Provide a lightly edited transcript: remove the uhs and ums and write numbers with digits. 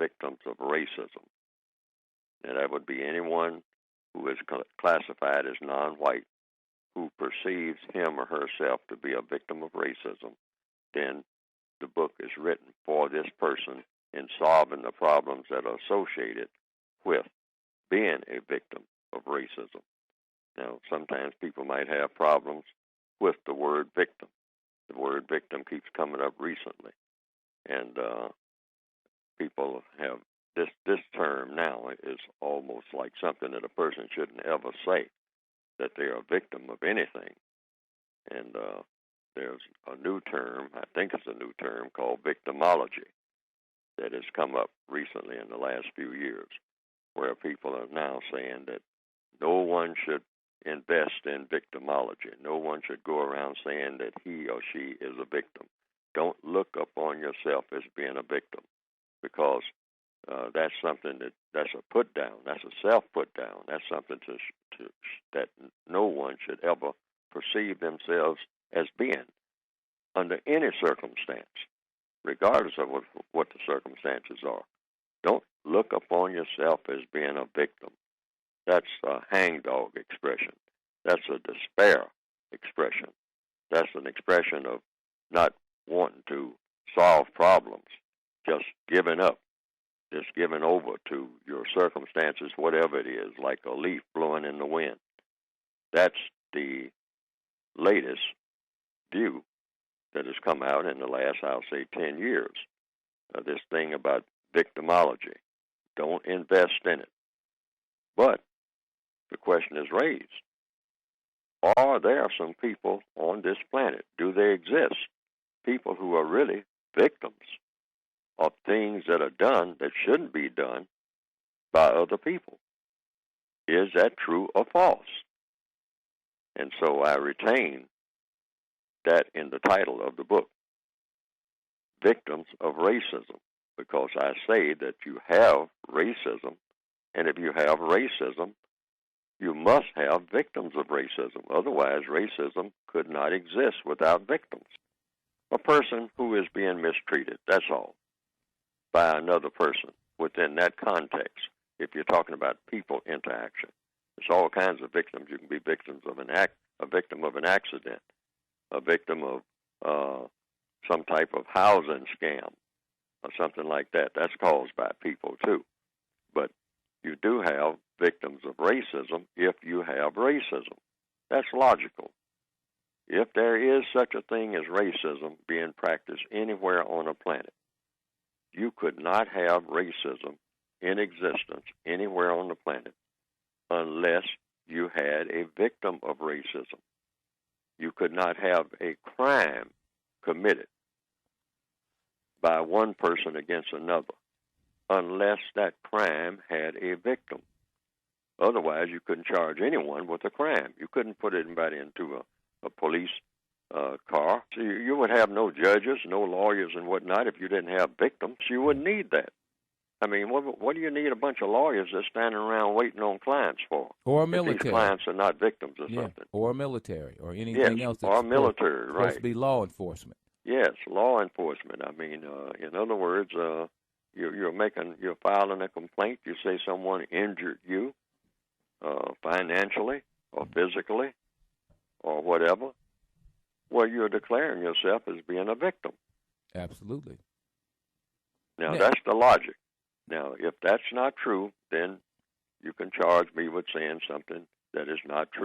victims of racism. And that would be anyone who is classified as non-white who perceives him or herself to be a victim of racism. Then the book is written for this person in solving the problems that are associated with being a victim of racism. Now, sometimes people might have problems with the word victim. The word victim keeps coming up recently, and people have this term now is almost like something that a person shouldn't ever say, that they're a victim of anything. And there's a new term, I think it's a new term, called victimology that has come up recently in the last few years, where people are now saying that no one should invest in victimology. No one should go around saying that he or she is a victim. Don't look upon yourself as being a victim, because that's something that's a put down. That's a self put down. That's something that no one should ever perceive themselves as being under any circumstance, regardless of what the circumstances are. Don't look upon yourself as being a victim. That's a hangdog expression. That's a despair expression. That's an expression of not wanting to solve problems, just giving up, just giving over to your circumstances, whatever it is, like a leaf blowing in the wind. That's the latest view that has come out in the last, I'll say, 10 years. This thing about victimology. Don't invest in it. But the question is raised, are there some people on this planet, do they exist, people who are really victims of things that are done that shouldn't be done by other people? Is that true or false? And so I retain that in the title of the book, Victims of Racism, because I say that you have racism, and if you have racism, you must have victims of racism. Otherwise, racism could not exist without victims. A person who is being mistreated, that's all, by another person within that context. If you're talking about people interaction, there's all kinds of victims. You can be victims of a victim of an accident, a victim of some type of housing scam or something like that. That's caused by people too. But you do have victims of racism if you have racism. That's logical. If there is such a thing as racism being practiced anywhere on the planet, you could not have racism in existence anywhere on the planet unless you had a victim of racism. You could not have a crime committed by one person against another unless that crime had a victim. Otherwise, you couldn't charge anyone with a crime. You couldn't put anybody into a police car. So you would have no judges, no lawyers and whatnot if you didn't have victims. You wouldn't need that. I mean, what do you need a bunch of lawyers that's standing around waiting on clients for? Or a military. If these clients are not victims or something. Or military, or anything else that's or military, supposed to be law enforcement. Yes, law enforcement. I mean, in other words, you're filing a complaint. You say someone injured you financially or physically or whatever. Well, you're declaring yourself as being a victim. Absolutely. Now, that's the logic. Now, if that's not true, then you can charge me with saying something that is not true.